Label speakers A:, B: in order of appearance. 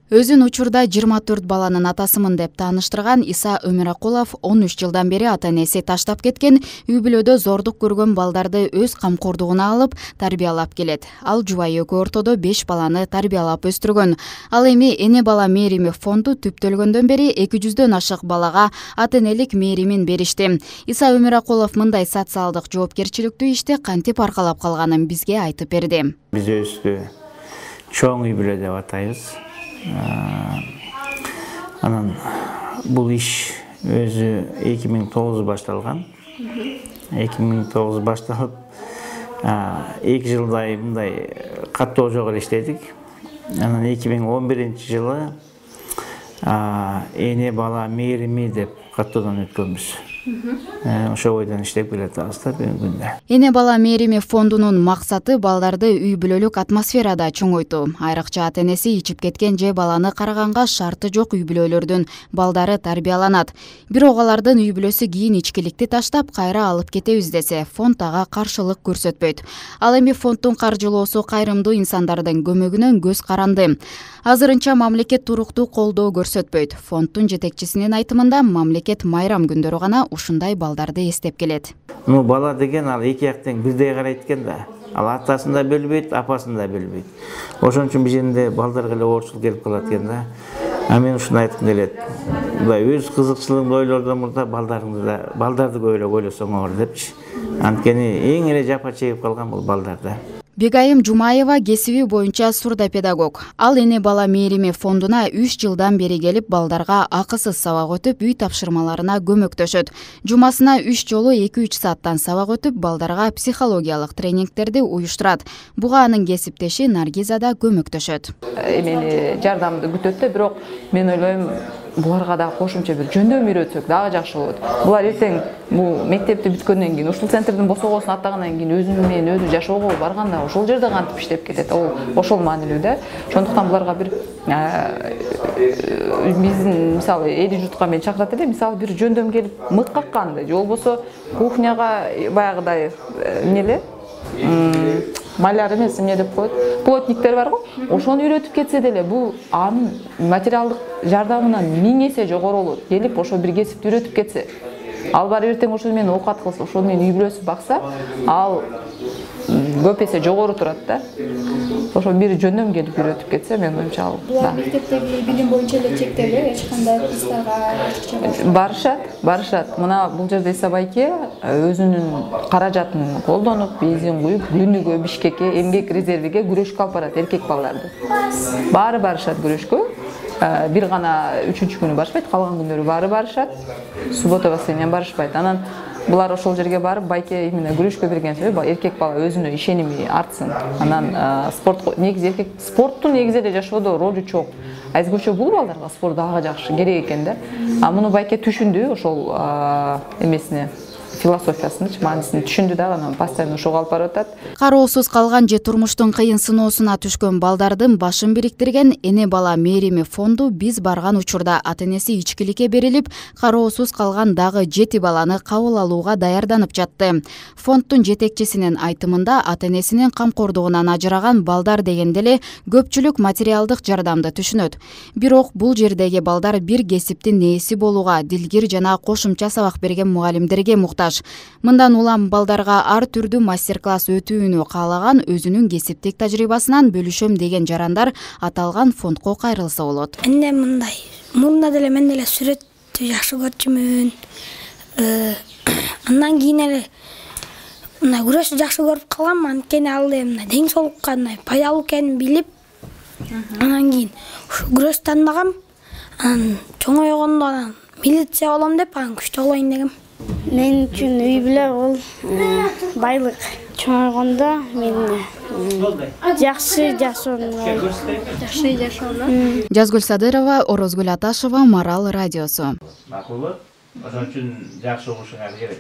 A: Өзүн учурда 24 баланын атасымын деп тааныштырган Иса Өмүракулов 13 жылдан бери ата-энеси таштап кеткен үй бүлөдө зордук көргөн балдарды өз камкордугуна алып тарбиялап келет. Ал жубайы экөө ортодо 5 баланы тарбиялап өстүргөн. Ал эми эне бала мээрими фонду түптөлгөндөн бери 200дөн ашык балага ата-энелик мээримин беришти. Иса Өмүракулов мындай социалдык жоопкерчиликтүү ишти кантип аркалап калганын бизге айтып берди.
B: Биз өзүбүздү чоң үй бүлө деп атайбыз. Анан бул иш өзү 2009 башталган. 2009 башталып, 2 жылдай мындай каттоо жок эле иштедик. Анан 2011-жылы эне бала мээрими деп каттоодон өткөнбүз. Ошо бойдон иштеп келатабыз да бүгүнкү күндө.
A: Эне бала мээрими фондунун максаты балдарды үй бүлөлүк атмосферада чоңойтуу. Айрыкча ата-энеси ичип кеткен же баланы караганга шарты жок үй бүлөлөрдүн балдары тарбияланат. Бирок алардын үй бүлөсү кийин ичкиликти таштап кайра алып кетебиз десе, фонд ага каршылык көрсөтпөйт. Ал эми фонддун каржылоосу кайрымдуу инсандардын көмөгүнөн көз каранды. Азырынча мамлекет туруктуу колдоо көрсөтпөйт. Фонддун жетекчисинин айтымында мамлекет майрам күндөрү гана ушундай балдарды эстеп келет.
B: Бала деген ал эки жактан бирдей карайт экен да. Ал атасын да бөлбөйт, апасын да бөлбөйт. Ошон үчүн бир жеринде балдарга эле оорчулук келип калат экен да. Мен ушуну айткым келет. Өз кызыкчылыгыңды ойлордон мурда балдарды көбүрөөк ойлосоң болот депчи. Анткени эң эле жапа чегип калган бул балдар да.
A: Бегайым Жумаева кесиби боюнча сурдопедагог. Ал эне бала мээрими фондуна 3 жылдан бери келип балдарга акысыз сабак өтүп, үй тапшырмаларына көмөктөшөт. Жумасына 3 жолу 2-3 сааттан сабак өтүп, балдарга психологиялык тренингтерди уюштурат. Буга анын кесиптеши Наргиза да көмөктөшөт.
C: Мени жардамды күтөт да, бирок мен ойлойм, буларга да кошумча бир жөндөм үйрөтсөк дагы жакшы болот. Булар эртең бул мектепти бүткөндөн кийин, ушул центрдин босогосун аттагандан кийин өзү менен өзү жашоого барганда ошол жерде кантип иштеп кетет. Ол ошол маанилүү да. Ошондуктан буларга бир биздин мисалы эли журтка мен чакырат эле, мисалы бир жөндөм келип мык какканды, же болбосо кухняга баягыдай эмнеле маляр эмес, эмне деп коет, плотниктер бар го, ошону үйрөтүп кетсе деле, бул анын материалдык жардамынан 1000 эсе жогору болот. Келип ошо бир кесипти үйрөтүп кетсе, ал бар эртең ошол менен оокат кылса, ошол менен үй бүлөсү бакса, ал көп эсе жогору турат да. Ошо бир жөндөм келип үйрөтүп кетсе, мен оюмча ал.
D: Булар мектептеги билим боюнча эле чектелип, эч кандай кыздарга
C: барышат. Мына бул жерде Иса байке өзүнүн каражатын колдонуп, бензин куюп, күнүгө Бишкекке, эмгек резервиге күрөшкө алып барат эркек балдарды. Баары барышат күрөшкө. Бир гана 3-күнү барышпайт, калган күндөрү баары барышат. Суббота воскресенье барышпайт. Анан булар ошол жерге барып, байке именно күрөшкө берген себеби эркек бала өзүнө ишеними артсын. Анан спорттун негизи эле жашоодо ролу чоң. Айзгөчө бул балдарга спорт дагы жакшы керек экен да. Муну байке түшүндү, ошол эмесине, философиясын, маанисин түшүндү да, анан постоянно ошого алып барып атат.
A: Кароосуз калган же турмуштун кыйын сыноосуна түшкөн балдардын башын бириктирген эне бала мээрими фонду биз барган учурда ата-энеси ичкиликке берилип, кароосуз калган дагы 7 баланы кабыл алууга даярданып жатты. Фонддун жетекчисинин айтымында ата-энесинин камкордугунан ажыраган балдар дегенде эле көпчүлүк материалдык жардамды түшүнөт. Бирок бул жердеги балдар бир кесиптин ээси болууга, дилгир жана кошумча сабак берген мугалимдерге муктаж. Мындан улам балдарга ар түрдүү мастер-класс өтүүнү каалаган, өзүнүн кесиптик тажрыйбасынан бөлүшөм деген жарандар аталган фондко кайрылса болот.
E: Энде мындай, мурда деле мен деле сүрөттү жакшы көрчүмүн. Андан кийин эле мындай күрөштү жакшы көрүп калгам, анткени ал эми дең соолукка пайдалуу экенин билип, андан кийин күрөштү тандагам. Анан чоңойгондо милиция болом деп, анан күчтүү болоюн дегем.
D: Мен үчүн үй бүлө бул байлык. Чоңойгондо мен жакшы жашоону.
A: Жазгүл Садырова, Орозгүл Аташева, Марал радиосу.
B: Макулы, ошон үчүн жакшы окушуңар керек.